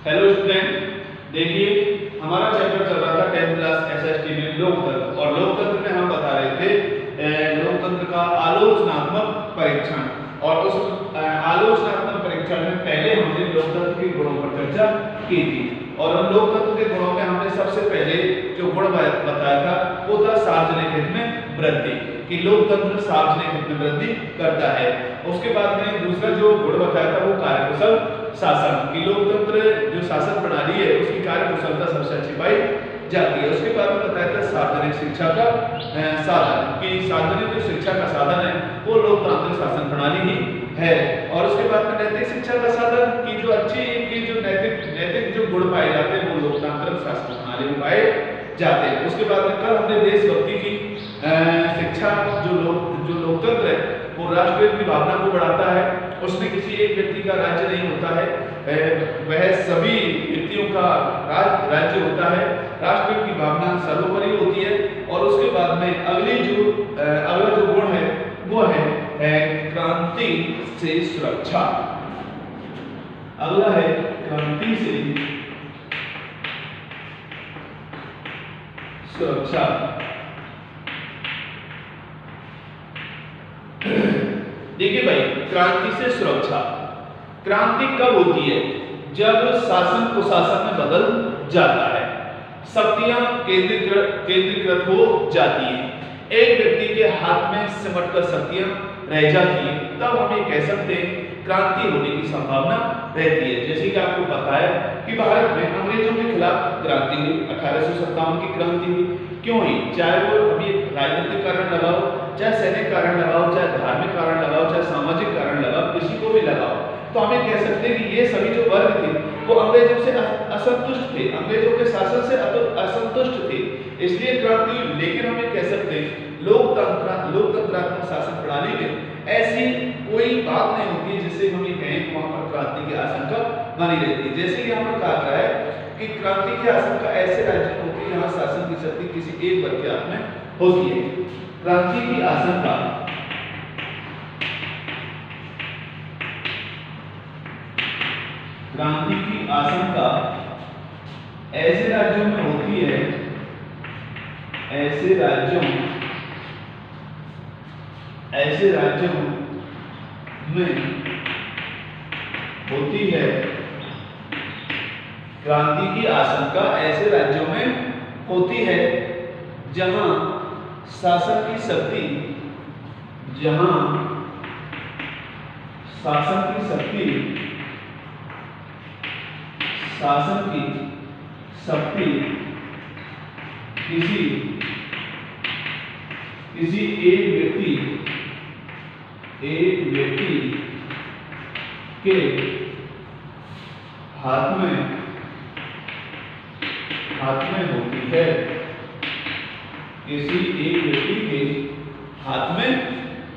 Hello student, देखिए हमारा chapter चल रहा था 10th क्लास एसएसटी में लोकतंत्र, और लोकतंत्र में हम बता रहे थे लोकतंत्र का आलोचनात्मक परीक्षण। और उस आलोचनात्मक परीक्षण में पहले हमने लोकतंत्र के गुणों पर चर्चा की थी, और उन लोकतंत्र के गुणों में हमने सबसे पहले जो गुण बताया था वो था सार्वजनिक हित में वृद्धि, कि लोकतंत्र सार्वजनिक हित में वृद्धि करता है। उसके बाद में दूसरा जो गुण बताया था वो कार्यकुशल शासन, की लोकतंत्र जो शासन प्रणाली है उसकी कार्यकुशलता सबसे अच्छी पाई जाती है। उसके बाद में बताया था सार्वजनिक शिक्षा का साधन, कि सार्वजनिक जो शिक्षा का साधन है वो लोकतांत्रिक शासन प्रणाली ही है। और उसके बाद में नैतिक शिक्षा का साधन, की जो अच्छी की जो नैतिक जो गुण पाए जाते हैं वो लोकतांत्रिक शासन प्रणाली में पाए जाते हैं। उसके बाद में कल हमने देशभक्ति की शिक्षा, जो लोकतंत्र है वो राष्ट्रप्रेम की भावना को बढ़ाता है। उसमें किसी एक व्यक्ति का राज्य नहीं होता है, वह सभी व्यक्तियों का राज्य होता है। राष्ट्रप्रेम की भावना सर्वोपरि होती है। और उसके बाद में अगला जो गुण है वो है क्रांति से सुरक्षा। अगला है क्रांति से सुरक्षा। देखिए भाई, क्रांति से सुरक्षा, क्रांति कब होती है? जब शासन कुशासन में बदल जाता है, शक्तियां केंद्रीकृत हो जाती हैं, एक व्यक्ति के हाथ में सिमटकर शक्तियां रह जाती हैं, तब हम ये कह सकते हैं क्रांति होने की संभावना रहती है। जैसे कि आपको पता है कि भारत में अंग्रेजों के खिलाफ क्रांति हुई, 1857 की क्रांति हुई। क्यों हुई? चाहे वो अभी राजनीतिक कारण लगाओ, चाहे सैनिक कारण लगाओ, चाहे धार्मिक कारण लगाओ, चाहे सामाजिक कारण लगाओ, किसी को भी लगाओ, तो हमें कह सकते हैं कि ये सभी जो वर्ग थे वो अंग्रेजों से असंतुष्ट थे, अंग्रेजों के शासन से असंतुष्ट थे, इसलिए क्रांति हुई। लेकिन हमें कह सकते हैं लोकतंत्रात्मक शासन प्रणाली में ऐसी कोई बात नहीं होती है जिससे हम ये कहें कि वहां पर क्रांति की आशंका बनी रहती है। जैसे कि यहाँ पर कहा गया है कि क्रांति की आशंका ऐसे राज्य में होती है जहां शासन की शक्ति किसी एक वर्ग के हाथ में होती है। क्रांति की आशंका ऐसे राज्यों में होती है, ऐसे राज्यों में होती है। क्रांति की आशंका ऐसे राज्यों में होती है जहां शासन की शक्ति किसी एक व्यक्ति के हाथ में होती है, किसी एक व्यक्ति के हाथ में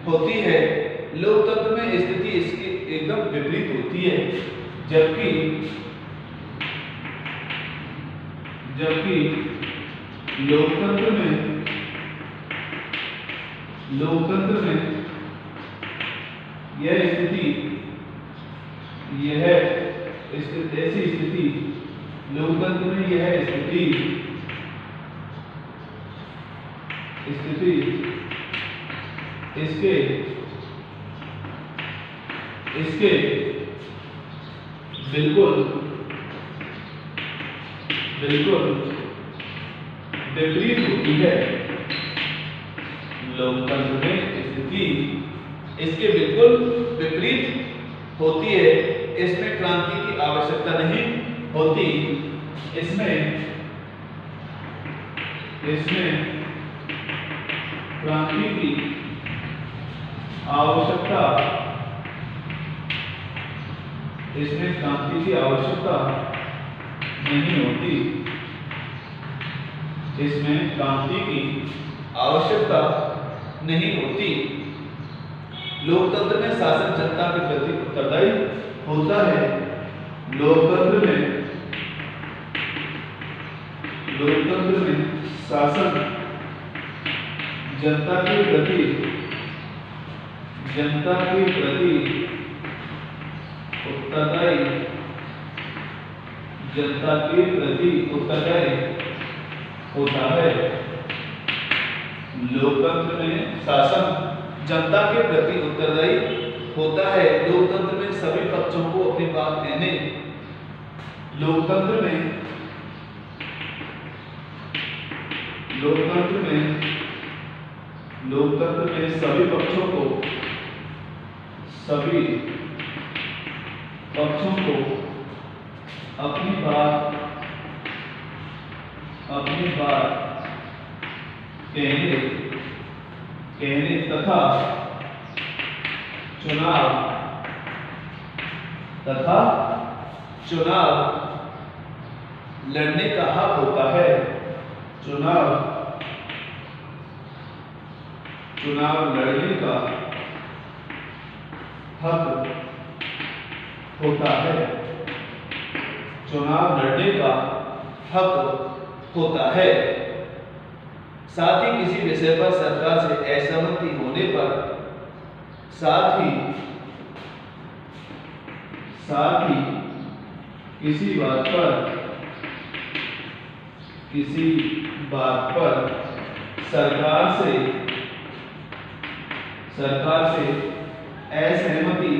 होती है। लोकतंत्र में स्थिति इसकी एकदम विपरीत होती है, जबकि लोकतंत्र में इसके बिल्कुल विपरीत होती है। लोकतंत्र में स्थिति इसके बिल्कुल विपरीत होती है। इसमें क्रांति की आवश्यकता नहीं होती, इसमें क्रांति की आवश्यकता नहीं होती, इसमें क्रांति की आवश्यकता नहीं होती। लोकतंत्र में शासन जनता के प्रति उत्तरदायी होता है। लोकतंत्र में शासन जनता के प्रति उत्तरदायी जनता के प्रति उत्तरदायी होता है। लोकतंत्र में शासन जनता के प्रति उत्तरदायी होता है। लोकतंत्र में सभी पक्षों को अपनी बात कहने लोकतंत्र में सभी पक्षों को अपनी बात कहने तथा चुनाव लड़ने का हक होता है। चुनाव लड़ने का हक होता है। चुनाव लड़ने का हक होता है। साथ ही किसी विषय पर सरकार से असहमति होने पर साथ ही किसी बात पर सरकार से असहमति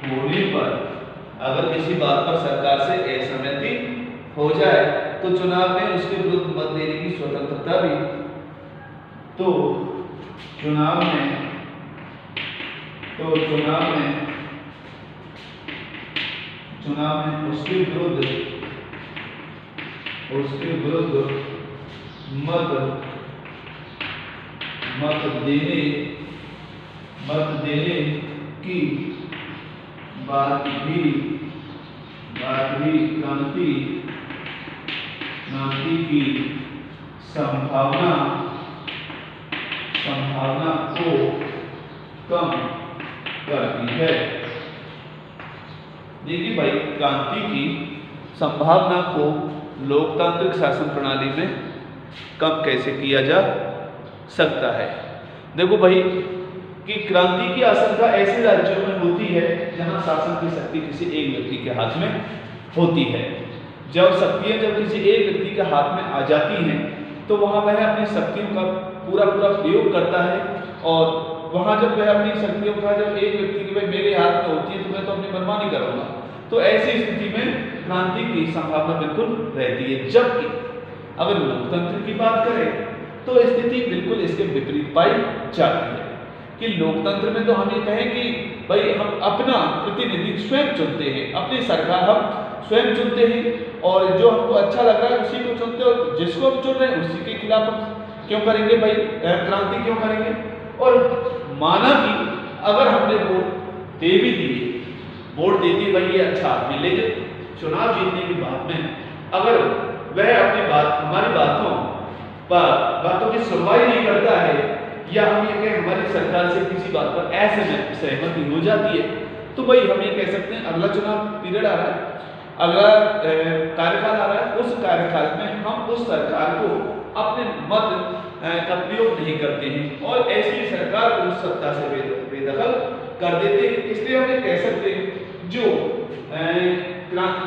होने पर, अगर किसी बात पर सरकार से असहमति हो जाए तो चुनाव में उसके विरुद्ध मत देने की स्वतंत्रता भी चुनाव में उसके विरुद्ध मत देने की बात भी क्रांति की संभावना को कम करती है। देखिए भाई, क्रांति की संभावना को लोकतांत्रिक शासन प्रणाली में कम कैसे किया जा सकता है। देखो भाई कि क्रांति की आशंका ऐसे राज्यों में होती है जहां शासन की शक्ति किसी एक व्यक्ति के हाथ में होती है। जब किसी एक व्यक्ति के हाथ में आ जाती हैं तो वहां वह अपनी शक्तियों का पूरा प्रयोग करता है, और वहां जब वह अपनी शक्तियों का जब एक व्यक्ति की भाई मेरे हाथ में होती है तो मैं तो अपनी मनमानी करूंगा, तो ऐसी स्थिति में क्रांति की संभावना बिल्कुल रहती है। जबकि अगर लोकतंत्र की बात करें तो स्थिति बिल्कुल इसके विपरीत पाई जाती है कि लोकतंत्र में तो हम ये कहें कि भाई हम अपना प्रतिनिधि स्वयं चुनते हैं, अपनी सरकार हम स्वयं चुनते हैं, और जो हमको अच्छा लग रहा है उसी को चुनते हैं, और जिसको हम चुन रहे हैं उसी के खिलाफ हम क्यों करेंगे भाई, क्रांति क्यों करेंगे। और माना कि अगर हमने वोट दे दिए भाई ये अच्छा आदमी, लेकिन चुनाव जीतने की बात में अगर वह हमारी बातों की सुनवाई नहीं करता है, या हम ये कहें हमारी सरकार से किसी बात पर असहमति हो जाती है, तो भाई हम ये कह सकते हैं अगला चुनाव पीरियड आ रहा है, अगला कार्यकाल आ रहा है, उस कार्यकाल में हम उस सरकार को अपने मत का प्रयोग नहीं करते हैं और ऐसी सरकार को सत्ता से बेदखल कर देते हैं। इसलिए हम ये कह सकते हैं जो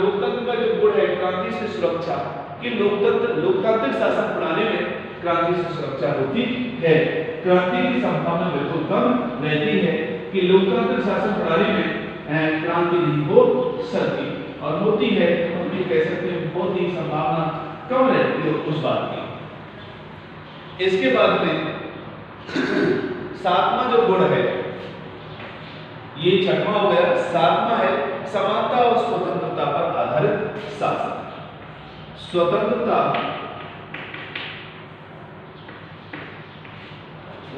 लोकतंत्र का जो गुण है क्रांति से सुरक्षा, कि लोकतांत्रिक शासन प्रणाली में क्रांति से सुरक्षा होती है। क्रांति की संभावना बिल्कुल कम रहती है कि लोकतांत्रिक शासन प्रणाली में क्रांति नहीं हो सकती, और होती है हम ये कह सकते हैं बहुत ही संभावना कम रहती है उस बात की। इसके बाद में सातवां जो गुण है, ये छठवां हो गया, सातवां है समानता और स्वतंत्रता पर आधारित शासन। स्वतंत्रता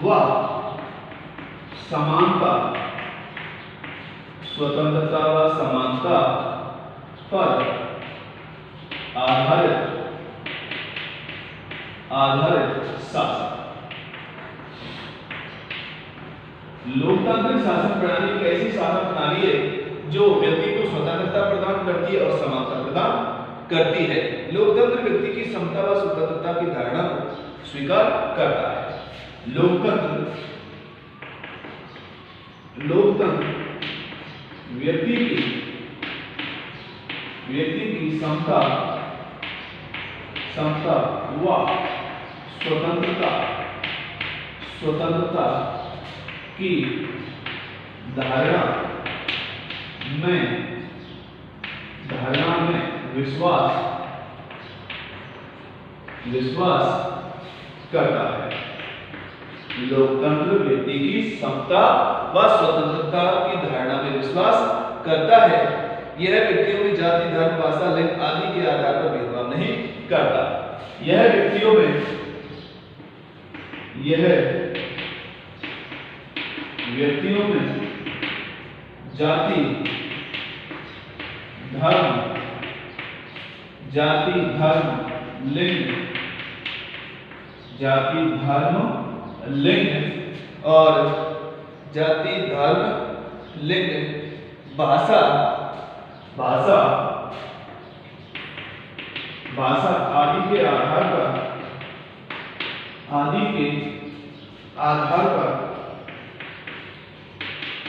व समानता, स्वतंत्रता व समानता पर आधारित शासन। लोकतांत्रिक शासन प्रणाली एक ऐसी शासन प्रणाली है जो व्यक्ति को स्वतंत्रता प्रदान करती है और समानता प्रदान करती है। लोकतंत्र व्यक्ति की समता व स्वतंत्रता की धारणा को स्वीकार करता है। लोकतंत्र व्यक्ति की समता व स्वतंत्रता की धारणा में विश्वास करता है। लोकतंत्र व्यक्ति की समता व स्वतंत्रता की धारणा में विश्वास करता है। यह व्यक्तियों में जाति, धर्म, भाषा, लिंग आदि के आधार पर भेदभाव नहीं करता। यह व्यक्तियों में जाति, धर्म, लिंग, भाषा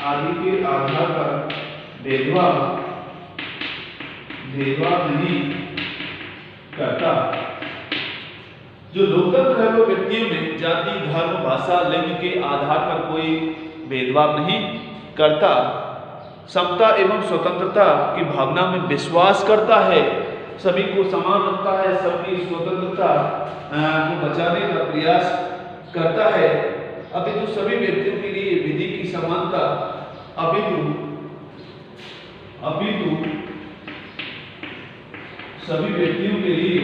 आदि के आधार पर भेदभाव नहीं करता। जो लोकतंत्र है वो व्यक्तियों में जाति, धर्म, भाषा, लिंग के आधार पर कोई भेदभाव नहीं करता। समता एवं स्वतंत्रता की भावना में विश्वास करता है। सभी को समान रखता है, सबकी स्वतंत्रता को बचाने का प्रयास करता है। अपितु सभी व्यक्तियों के लिए विधि की समानता अपितु सभी व्यक्तियों के लिए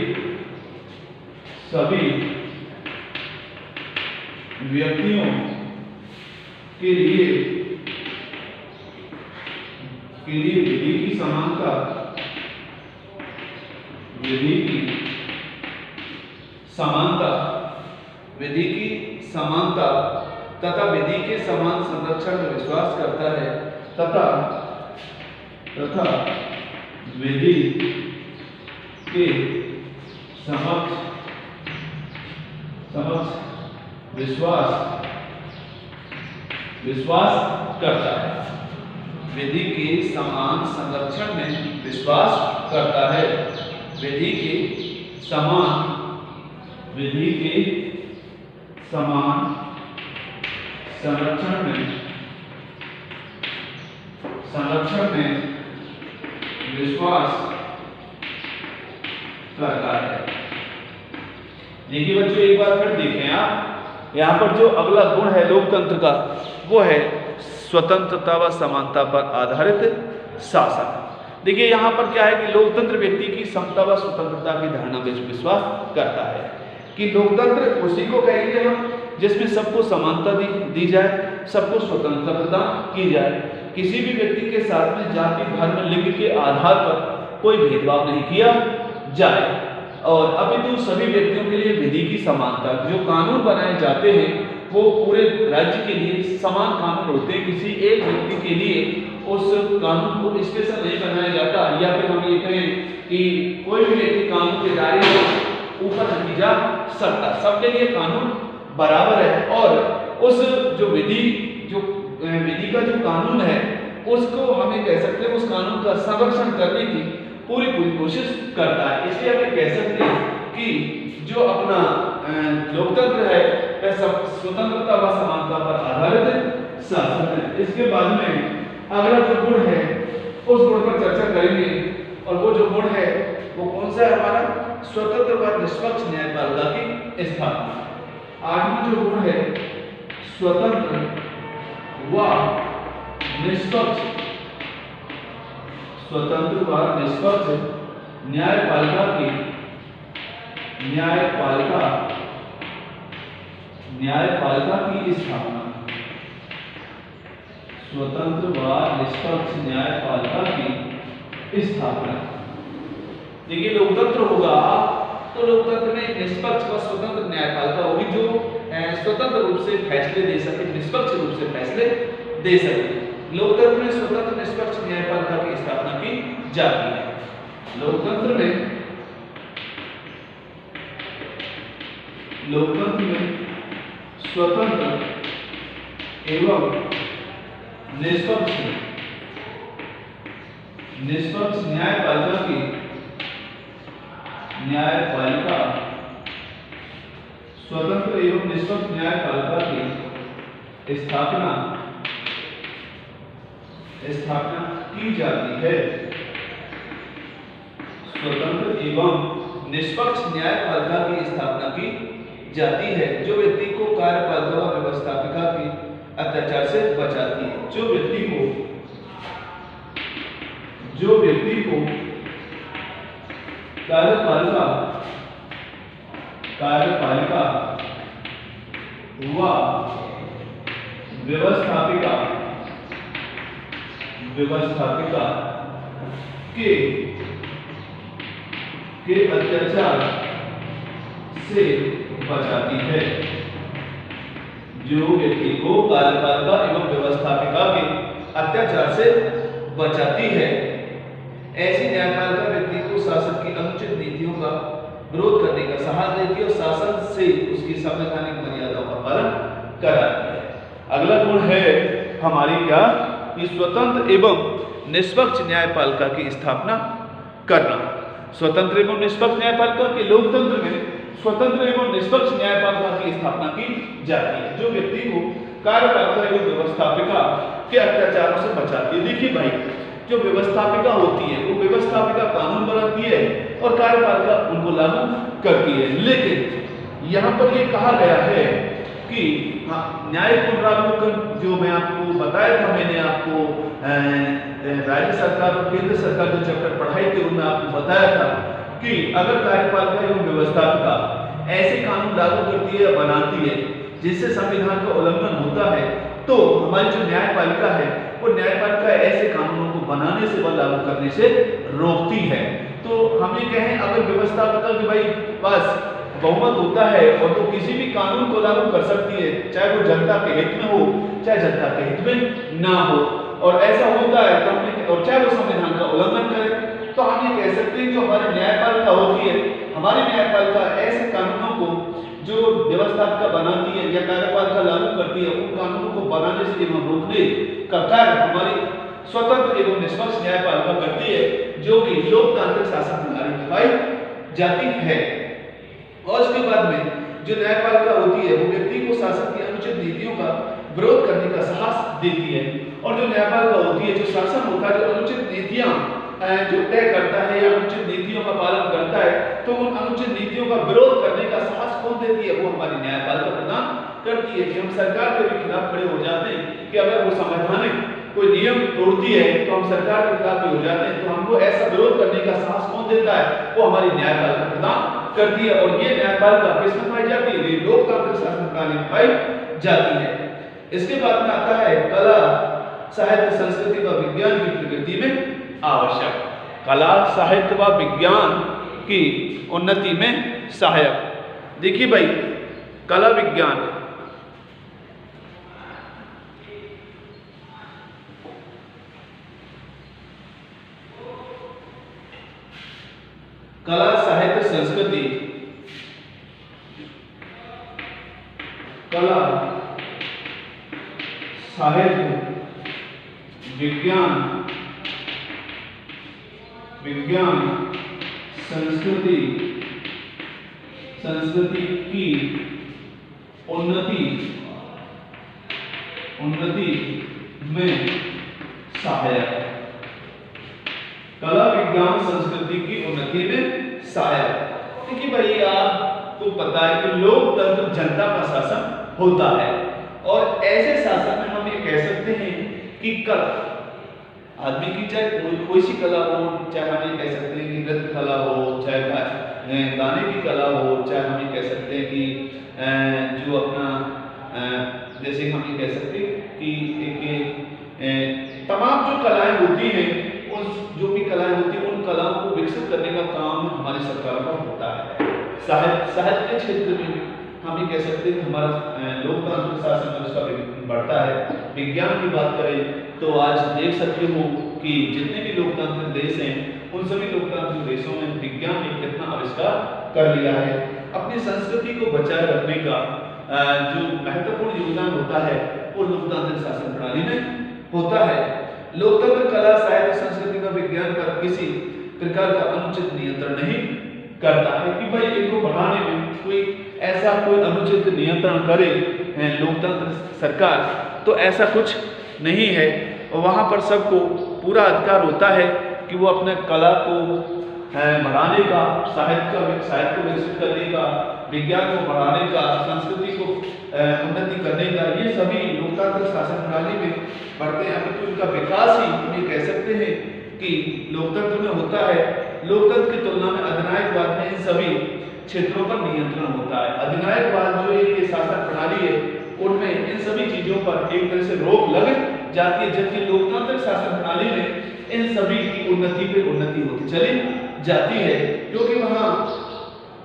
विधि की समानता तथा विधि के समान संरक्षण में विश्वास करता है तथा विधि के समक्ष विश्वास करता है। विधि के समान संरक्षण में विश्वास करता है। विधि के समान संरक्षण में विश्वास करता है। देखिए बच्चों, एक बार फिर देखें आप, यहाँ पर जो अगला गुण है लोकतंत्र का वो है स्वतंत्रता व समानता पर आधारित शासन। देखिए यहाँ पर क्या है कि लोकतंत्र व्यक्ति की समता व स्वतंत्रता की धारणा में विश्वास करता है कि लोकतंत्र उसी को कहेंगे हम जिसमें सबको समानता दी जाए, सबको स्वतंत्रता प्रदान की जाए, किसी भी व्यक्ति के साथ में जाति, धर्म, लिंग के आधार पर कोई भेदभाव नहीं किया जाए और अपितु सभी व्यक्तियों के लिए विधि की समानता। जो कानून बनाए जाते हैं वो पूरे राज्य के लिए समान कानून होते हैं। किसी एक व्यक्ति के लिए उस कानून को स्पेशल नहीं बनाया जाता, या फिर हम ये कहें कि कोई भी व्यक्ति कानून के दायरे में ऊपर नहीं जा सकता। सबके लिए कानून बराबर है और उस जो विधि का जो कानून है उसको हमें कह सकते हैं, उस कानून का संरक्षण करने की पूरी कोशिश करता है। इसलिए हमें कह सकते हैं कि जो अपना लोकतंत्र है वह स्वतंत्रता व समानता पर आधारित शासन है। इसके बाद में अगला जो गुण है उस गुण पर चर्चा करेंगे और वो जो गुण है वो कौन सा है हमारा? स्वतंत्र व निष्पक्ष न्यायपालिका की स्थापना। आठवां जो गुण है स्वतंत्र व निष्पक्ष न्यायपालिका की स्थापना। स्वतंत्र व निष्पक्ष न्यायपालिका की स्थापना। देखिए लोकतंत्र होगा तो लोकतंत्र में निष्पक्ष व स्वतंत्र न्यायपालिका होगी जो स्वतंत्र रूप से फैसले दे सके, निष्पक्ष रूप से फैसले दे सके। लोकतंत्र में स्वतंत्र निष्पक्ष न्यायपालिका की स्थापना की जाती है। लोकतंत्र में स्वतंत्र एवं निष्पक्ष निष्पक्ष न्यायपालिका स्वतंत्र एवं निष्पक्ष न्यायपालिका की स्थापना की जाती है। स्वतंत्र एवं निष्पक्ष न्यायपालिका की स्थापना की जाती है जो व्यक्ति को कार्यपालिका व व्यवस्थापिका के अत्याचार से बचाती है। जो व्यक्ति को कार्यपालिका व व्यवस्थापिका के अत्याचार से बचाती है। जो व्यक्ति को कार्यपालिका एवं व्यवस्थापिका के अत्याचार से बचाती है, ऐसी न्यायपालिका व्यक्ति को शासन की अनुचित नीतियों का विरोध करने का साहस देती है और शासन से उसकी संवैधानिक मर्यादाओं का पालन कराती है। अगला गुण है हमारी क्या कि स्वतंत्र एवं निष्पक्ष न्यायपालिका की स्थापना करना। स्वतंत्र एवं निष्पक्ष न्यायपालिका के लोकतंत्र में स्वतंत्र एवं निष्पक्ष न्यायपालिका की स्थापना की जाती है जो व्यक्ति को कार्यपालिका एवं व्यवस्थापिका के अत्याचारों से बचाती है। देखिए भाई, जो व्यवस्थापिका होती है वो व्यवस्थापिका कानून बनाती है और कार्यपालिका उनको लागू करती है। लेकिन यहाँ पर ये कहा गया है कि न्यायिक पुनरावलोकन जो मैं आपको बताया था, मैंने आपको राज्य सरकार और केंद्र सरकार जो चैप्टर पढ़ाई थे उनमें आपको बताया था कि अगर कार्यपालिका एवं व्यवस्थापिका ऐसे कानून लागू करती है या बनाती है जिससे संविधान का उल्लंघन होता है, तो हमारी जो न्यायपालिका है वो न्यायपालिका ऐसे कानूनों को बनाने से व लागू करने से रोकती है। तो हम ये कहें, अगर व्यवस्थापिका के भाई पास बहुमत होता है और तो किसी भी कानून को लागू कर सकती है, चाहे वो जनता के हित में हो चाहे जनता के हित में ना हो, और ऐसा होता है तो हमने, और चाहे वो संविधान का उल्लंघन करे, तो हम ये कह सकते हैं जो हमारी न्यायपालिका होती है, हमारी न्यायपालिका ऐसे कानूनों को जो व्यवस्थापिका बनाती है या कार्यपालिका लागू करती है, उन कानूनों को बनाने से एवं रोकने का कार्य हमारी स्वतंत्र एवं निष्पक्ष न्यायपालिका करती है, जो कि लोकतांत्रिक शासन प्रणाली दिखाई जाती है। और उसके बाद में जो न्यायपालिका होती है वो व्यक्ति को शासन की अनुचित नीतियों का विरोध करने का साहस देती है, और जो न्यायपालिका होती है, जो शासन होता है, जो अनुचित नीतियां जो तय करता है या अनुचित नीतियों का पालन करता है, तो उन अनुचित नीतियों का विरोध करने का साहस कौन देती है? वो हमारी न्यायपालिका प्रदान करती है। कि हम सरकार के भी खिलाफ खड़े हो जाते हैं कि अगर वो संवैधानिक कोई नियम तोड़ती है तो हम सरकार के खिलाफ भी हो जाते हैं, तो हमको ऐसा विरोध करने का साहस कौन देता है? वो हमारी न्यायपालिका प्रदान करती है। और ये न्यायपालिका किसमें पाई जाती है? ये लोकतांत्रिक शासन प्रणाली में पाई जाती है। इसके बाद में आता है कला, साहित्य, संस्कृति व विज्ञान की प्रगति में आवश्यक। कला, साहित्य व विज्ञान की उन्नति में सहायक। देखिए भाई, कला विज्ञान कला, साहित्य, संस्कृति, कला, साहित्य, विज्ञान, संस्कृति की उन्नति में सहायक। कला, विज्ञान, संस्कृति की उन्नति में सहायक। देखिए भाई, आपको पता है कि लोकतंत्र जनता का शासन होता है, और ऐसे शासन में हम ये कह सकते हैं कि कला आदमी की, चाहे कोई सी कला हो, चाहे हम ये कह सकते हैं कि नृत्य कला हो, चाहे गाने की कला हो, चाहे हम ये कह सकते हैं कि जो अपना जैसे हम ये कह सकते हैं कि तमाम जो कलाएं होती हैं, उन जो भी कलाएं होती हैं उन कलाओं को विकसित करने का काम हमारी सरकार का होता है। साहित्य के क्षेत्र में हम ये कह सकते हैं कि हमारा लोकतांत्रिक शासन जो उसका बढ़ता है। विज्ञान की बात करें तो आज देख सकते हो कि जितने भी लोकतांत्रिक देश हैं, उन सभी लोकतांत्रिक देशों में विज्ञान ने कितना आविष्कार कर लिया है। अपनी संस्कृति को बचाए रखने का जो महत्वपूर्ण योगदान होता है वो लोकतांत्रिक शासन प्रणाली में होता है। लोकतंत्र कला, साहित्य, संस्कृति व विज्ञान पर किसी प्रकार का अनुचित नियंत्रण नहीं करता है कि भाई इनको बढ़ाने में कोई ऐसा कोई अनुचित नियंत्रण करे लोकतंत्र सरकार, तो ऐसा कुछ नहीं है। वहाँ पर सबको पूरा अधिकार होता है कि वो अपने कला को बढ़ाने का, साहित्य को विकसित करने का, विज्ञान को बढ़ाने का, संस्कृति को उन्नति करने का, ये सभी लोकतांत्रिक शासन प्रणाली में बढ़ते हैं। अभी तो इनका विकास ही हम ये कह सकते हैं कि लोकतंत्र में होता है। लोकतंत्र की तुलना में अधिनायकवाद में इन सभी क्षेत्रों पर नियंत्रण होता है। अधिनायकवाद जो एक शासन प्रणाली है उनमें इन सभी चीजों पर एक तरह से रोक लग जाती है, जबकि लोकतांत्रिक शासन प्रणाली में इन सभी की उन्नति पे उन्नति होती चली जाती है, क्योंकि वहाँ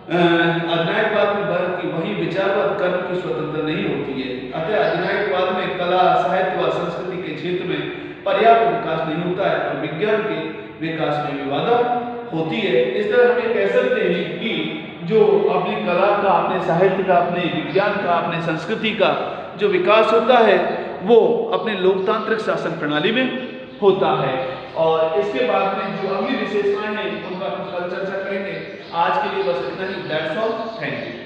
अधिनायकवाद में वही विचारवाद कर्म की स्वतंत्रता नहीं होती है। अतः अधिनायकवाद में कला, साहित्य व संस्कृति के क्षेत्र में पर्याप्त विकास नहीं होता है और विज्ञान के विकास में भी बाधा होती है। इस तरह हम ये कह सकते हैं कि जो अपनी कला का, अपने साहित्य का, अपने विज्ञान का, अपने संस्कृति का जो विकास होता है वो अपने लोकतांत्रिक शासन प्रणाली में होता है। और इसके बाद में जो अगली विशेषताएं हैं उन पर हम कल चर्चा करेंगे। आज के लिए बस इतना ही। That's all. Thank you.